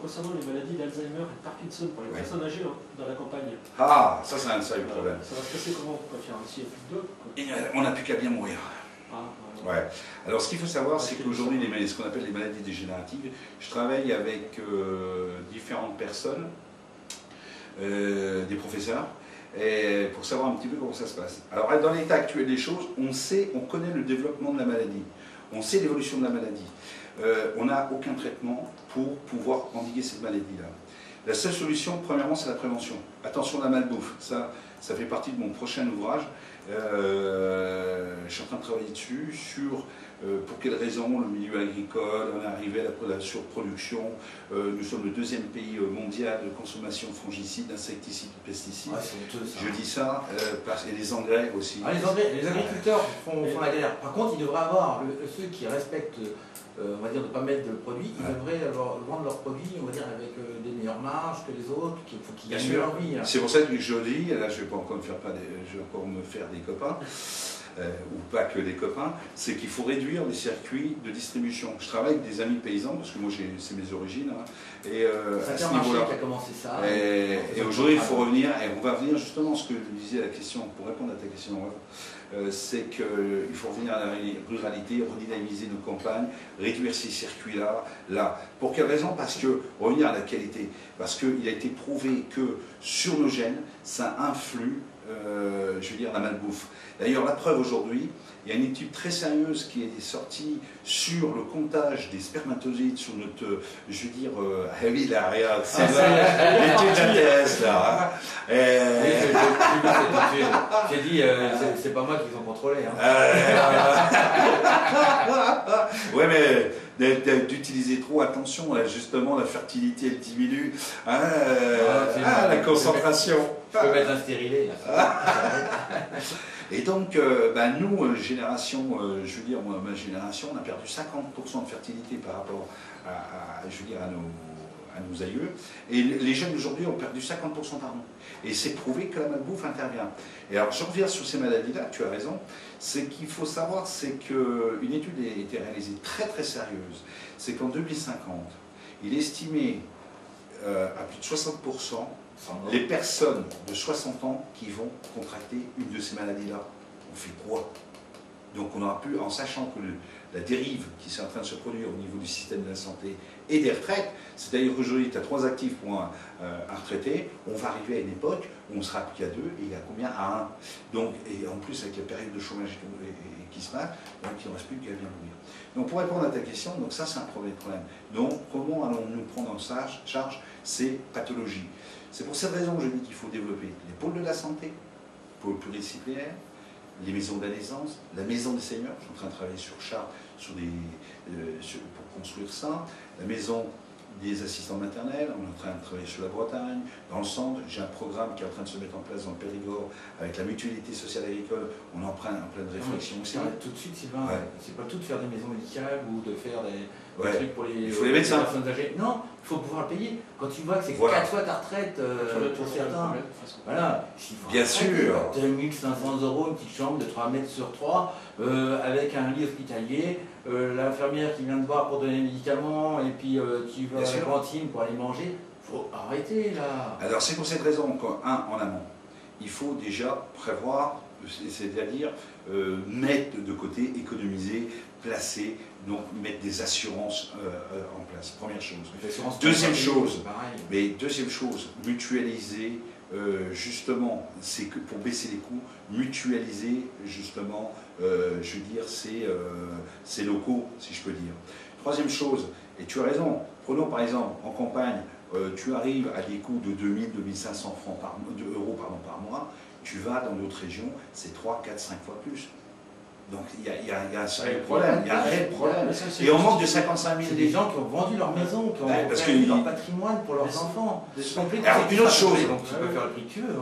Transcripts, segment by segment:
Concernant les maladies d'Alzheimer et de Parkinson pour les personnes âgées dans la campagne. Ah, ça c'est un sérieux problème. Ça va se passer comment? On va faire s'il n'y a plus de On n'a plus qu'à bien mourir. Ouais. Alors ce qu'il faut savoir, c'est qu'aujourd'hui, ce qu'on appelle les maladies dégénératives, je travaille avec différentes personnes, des professeurs, et pour savoir un petit peu comment ça se passe. Alors dans l'état actuel des choses, on connaît le développement de la maladie, on sait l'évolution de la maladie. On n'a aucun traitement pour pouvoir endiguer cette maladie-là. La seule solution, premièrement, c'est la prévention. Attention à la malbouffe, ça fait partie de mon prochain ouvrage. Je suis en train de travailler dessus, sur pour quelles raisons le milieu agricole, on est arrivé à la surproduction. Nous sommes le deuxième pays mondial de consommation de fongicides, d'insecticides, de pesticides. Ouais, c'est honteux, ça. Je dis ça, et les engrais aussi. Ah, les agriculteurs font la galère. Par contre, ils devraient avoir, ceux qui respectent, on va dire, de ne pas mettre de produits, ils devraient vendre leurs produits, on va dire, avec des meilleures marges que les autres, qu'il faut qu'ils gagnent leur vie. C'est pour ça que je dis, là je ne vais pas encore me faire des copains, ou pas que des copains, c'est qu'il faut réduire les circuits de distribution. Je travaille avec des amis paysans, parce que moi c'est mes origines, et à ce niveau-là. Qui a commencé ça. Et aujourd'hui il faut revenir, et on va revenir justement à ce que je disais à la question, pour répondre à ta question, c'est qu'il faut revenir à la ruralité, redynamiser nos campagnes, réduire ces circuits-là. Pour quelle raison? Parce que, revenir à la qualité, parce qu'il a été prouvé que sur nos gènes, ça influe, je veux dire, la malbouffe. D'ailleurs, la preuve aujourd'hui, il y a une étude très sérieuse qui est sortie sur le comptage des spermatozoïdes sur notre, je veux dire, ah oui, là, regarde, c'est l'étude d'ATS, là. J'ai dit, c'est pas moi qui ont contrôlé. Ouais, mais d'utiliser trop, attention, là, justement, la fertilité, elle diminue. La concentration. Je peux mettre un stérilet. Et donc, nous, génération, je veux dire, moi, ma génération, on a perdu 50% de fertilité par rapport je veux dire, à nos aïeux. Et les jeunes aujourd'hui ont perdu 50% par an. Et c'est prouvé que la malbouffe intervient. Et alors, je reviens sur ces maladies-là, tu as raison. C'est qu'il faut savoir, c'est qu'une étude a été réalisée très très sérieuse. C'est qu'en 2050, il estimait à plus de 60% les personnes de 60 ans qui vont contracter une de ces maladies-là. On fait quoi? Donc on aura pu, en sachant que la dérive qui est en train de se produire au niveau du système de la santé et des retraites, c'est-à-dire qu'aujourd'hui tu as 3 actifs pour un retraité, on va arriver à une époque où on ne sera plus qu'à 2 et il y a combien? À 1. Donc, et en plus avec la période de chômage qui se passe, donc il ne reste plus qu'à bien mourir. Donc pour répondre à ta question, donc ça c'est un premier problème. Donc comment allons-nous prendre en charge ces pathologies? C'est pour cette raison que je dis qu'il faut développer les pôles de la santé, pôles pluridisciplinaires, les maisons d'adolescence, la maison des seniors, je suis en train de travailler sur Chartres pour construire ça, la maison des assistants maternels, on est en train de travailler sur la Bretagne, dans le centre, j'ai un programme qui est en train de se mettre en place dans le Périgord avec la mutualité sociale agricole, on est en pleine réflexion aussi. Tout de suite, Sylvain, c'est pas tout de faire des maisons médicales ou de faire des trucs pour les médecins. Personnes âgées. Non, il faut pouvoir le payer. Quand tu vois que c'est 4 fois ta retraite pour certains, voilà, bien sûr, 2500 €, une petite chambre de 3 mètres sur 3, avec un lit hospitalier, l'infirmière qui vient te voir pour donner des médicaments, et puis tu vas à la cantine pour aller manger. Il faut arrêter là. Alors c'est pour cette raison en amont, il faut déjà prévoir, c'est-à-dire mettre de côté, économiser, placer, donc mettre des assurances en place, première chose. Deuxième chose, mutualiser, justement, c'est que pour baisser les coûts, mutualiser justement, je veux dire, ces locaux, si je peux dire. Troisième chose, et tu as raison, prenons par exemple en campagne, tu arrives à des coûts de 2000-2500 euros par mois, tu vas dans d'autres régions, c'est 3, 4, 5 fois plus. Donc il y a un sérieux problème, il y a un réel problème. Et on manque de 55 000. C'est des gens qui ont vendu leur maison, qui ont perdu leur patrimoine pour leurs enfants. Alors une autre chose, donc tu peux faire le prix que tu veux.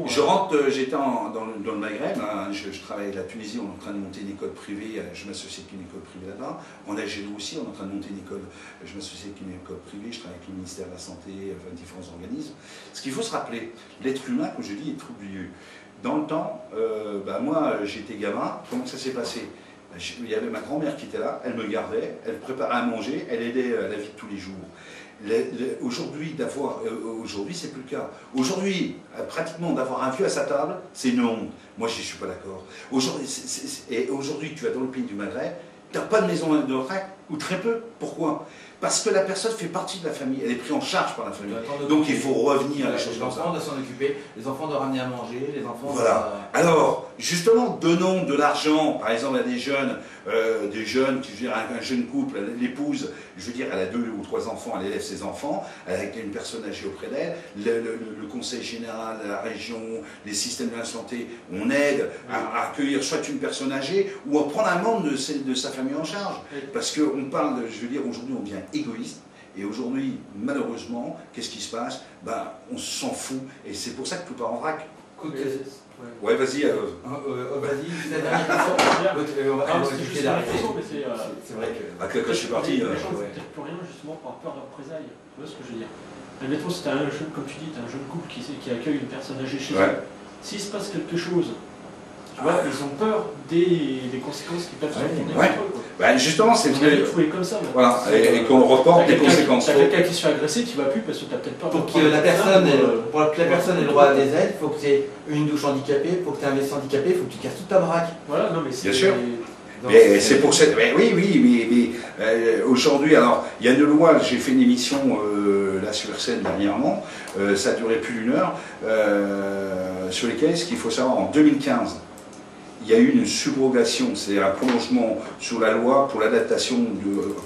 Je rentre, j'étais dans le Maghreb, je travaille avec la Tunisie, on est en train de monter une école privée, je m'associe avec une école privée là-bas. En Algérie aussi, on est en train de monter une école, je m'associe avec une école privée, je travaille avec le ministère de la Santé, différents organismes. Ce qu'il faut se rappeler, l'être humain, comme je dis, est troublieux. Dans le temps, moi j'étais gamin, comment ça s'est passé? Il y avait ma grand-mère qui était là, elle me gardait, elle préparait à manger, elle aidait à la vie de tous les jours. Aujourd'hui, c'est plus le cas. Aujourd'hui, pratiquement d'avoir un vieux à sa table, c'est une honte. Moi, je ne suis pas d'accord. Aujourd'hui, tu vas dans le pays du Maghreb, tu n'as pas de maison de retraite, ou très peu. Pourquoi? Parce que la personne fait partie de la famille, elle est prise en charge par la famille. Donc il faut revenir à les choses comme ça. Les enfants doivent s'en occuper, les enfants doivent ramener à manger, les enfants... Voilà. Alors, justement, donnons de l'argent, par exemple, à des jeunes, qui, je veux dire, un jeune couple, l'épouse, je veux dire, elle a 2 ou 3 enfants, elle élève ses enfants, avec une personne âgée auprès d'elle, le conseil général, la région, les systèmes de la santé, on aide à accueillir soit une personne âgée, ou à prendre un membre de sa famille en charge. Parce qu'on parle, je veux dire, aujourd'hui, on devient égoïste. Et aujourd'hui, malheureusement, qu'est-ce qui se passe? On s'en fout. Et c'est pour ça que tout part en vrac. Ouais, vas-y. Vas-y, la dernière question. On va éviter d'arrêter. C'est vrai que... Quand je suis parti... Les gens ne font peut-être plus rien justement par peur de représailles. Tu vois ce que je veux dire? Admettons, si tu as un jeune, comme tu dis, tu as un jeune couple qui accueille une personne âgée chez eux. S'il se passe quelque chose, tu vois, ils ont peur des conséquences qui peuvent se retourner contre eux. Justement, c'est comme ça. Voilà, et qu'on reporte des conséquences. Tu as quelqu'un qui se fait agresser, tu ne vas plus parce que tu as peut-être peur. Pour que la personne ait le droit à des aides, il faut que tu aies une douche handicapée, il faut que tu aies un WC handicapé, il faut que tu casses toute ta baraque. Voilà, non mais c'est... Bien sûr. Mais c'est pour cette... Oui, aujourd'hui, alors, il y a une loi, j'ai fait une émission là sur scène dernièrement, ça a duré plus d'1 heure, sur lesquelles, ce qu'il faut savoir, en 2015, il y a eu une subrogation, c'est un prolongement sur la loi pour l'adaptation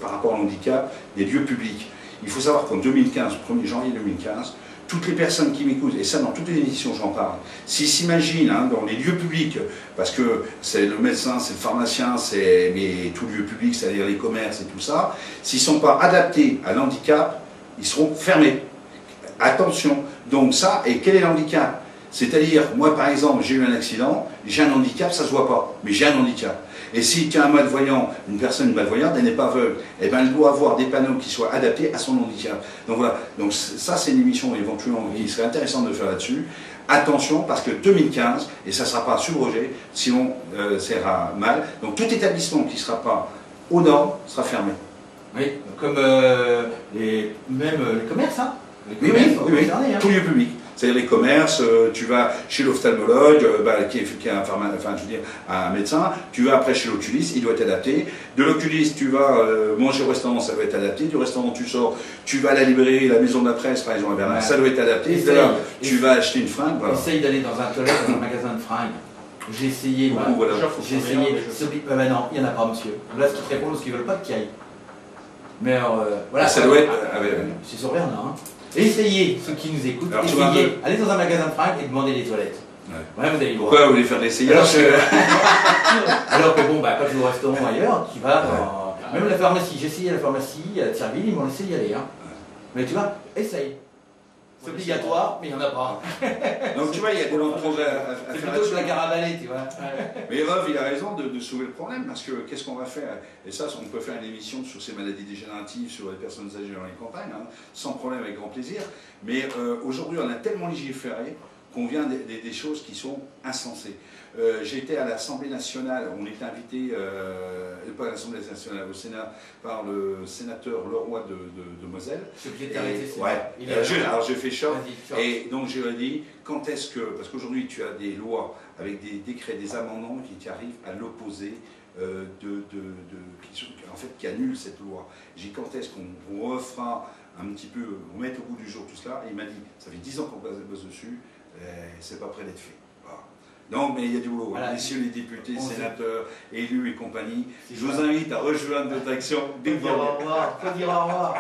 par rapport à l'handicap des lieux publics. Il faut savoir qu'en 2015, 1er janvier 2015, toutes les personnes qui m'écoutent, et ça dans toutes les émissions j'en parle, s'ils s'imaginent dans les lieux publics, parce que c'est le médecin, c'est le pharmacien, mais tout lieu public, c'est-à-dire les commerces et tout ça, s'ils ne sont pas adaptés à l'handicap, ils seront fermés. Attention, donc ça, et quel est l'handicap? C'est-à-dire, moi par exemple, j'ai eu un accident, j'ai un handicap, ça ne se voit pas, mais j'ai un handicap. Et si tu as un malvoyant, une personne malvoyante, elle n'est pas aveugle, eh ben, elle doit avoir des panneaux qui soient adaptés à son handicap. Donc voilà, donc ça c'est une émission éventuellement qui serait intéressante de faire là-dessus. Attention, parce que 2015, et ça ne sera pas subrogé, sinon ça ira mal. Donc tout établissement qui ne sera pas aux normes sera fermé. Oui, comme même les commerces, hein. Oui, tout lieu public. C'est-à-dire les commerces, tu vas chez l'ophtalmologue, qui est un médecin, tu vas après chez l'oculiste, il doit être adapté. De l'oculiste, tu vas manger au restaurant, ça doit être adapté. Du restaurant, tu sors, tu vas à la librairie, la maison de la presse, par exemple, à Berlin, ça doit être adapté. De là, tu vas acheter une fringue. Voilà. Essaye d'aller dans un toilette, dans un magasin de fringues. J'ai essayé, j'ai essayé. Non, il n'y en a pas, monsieur. Là, ce qu'ils te répondent, parce qu'ils ne veulent pas que tu y ailles. Mais voilà. Ça doit être. C'est sur Berlin, hein. Essayez, ceux qui nous écoutent, allez dans un magasin de fringues et demandez les toilettes. Ouais, vous allez voir. Pourquoi vous voulez faire l'essayage? Alors que bon, quand tu vas au restaurant ou ailleurs, tu vas dans... Même la pharmacie, j'ai essayé la pharmacie à Thierville, ils m'ont laissé y aller. Hein. Mais tu vois, essaye. C'est obligatoire, mais il n'y en a pas. Donc tu vois, il y a des progrès à faire. C'est plutôt que la caravane, tu vois. Mais Reuve, il a raison de soulever le problème, parce que qu'est-ce qu'on va faire? Et ça, on peut faire une émission sur ces maladies dégénératives, sur les personnes âgées dans les campagnes, hein, sans problème, avec grand plaisir. Mais aujourd'hui, on a tellement légiféré qu'on vient des choses qui sont insensées. J'ai été à l'Assemblée nationale, on était invité, pas à l'Assemblée nationale, au Sénat, par le sénateur Leroy de Moselle. Alors j'ai fait choc, et donc je lui ai dit, quand est-ce que, parce qu'aujourd'hui tu as des lois avec des décrets, des amendements qui arrivent à l'opposé, qui annulent cette loi. J'ai dit, quand est-ce qu'on refera un petit peu, on met au bout du jour tout cela, et il m'a dit, ça fait 10 ans qu'on bosse dessus, c'est pas près d'être fait. Voilà. Non, mais il y a du boulot. Voilà. Messieurs les députés, sénateurs, élus et compagnie, je vous invite à rejoindre notre action. Faut dire au revoir. Faut dire au revoir.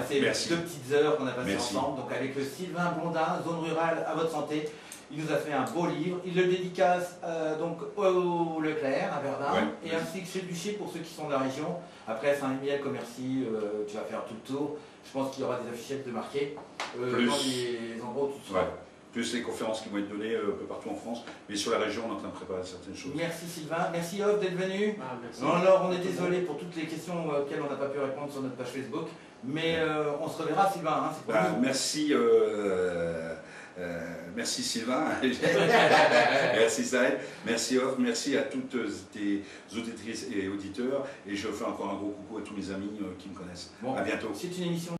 C'est merci. 2 petites heures qu'on a passées ensemble. Donc avec Sylvain Blondin, Zone Rurale à votre santé. Il nous a fait un beau livre. Il le dédicace donc au Leclerc à Verdun et ainsi que chez Duché pour ceux qui sont de la région. Après Saint-Miel, Commercy, tu vas faire tout le tour. Je pense qu'il y aura des affichettes de marquées dans les endroits où tu seras. Plus les conférences qui vont être données un peu partout en France, mais sur la région, on est en train de préparer certaines choses. Merci Sylvain, merci Yves d'être venu. Alors on est désolé pour toutes les questions auxquelles on n'a pas pu répondre sur notre page Facebook, mais on se reverra Sylvain. Hein, merci Merci Sylvain, merci Saël, merci Off, merci à toutes tes auditrices et auditeurs. Et je fais encore un gros coucou à tous mes amis qui me connaissent. Bon, à bientôt. C'est une émission.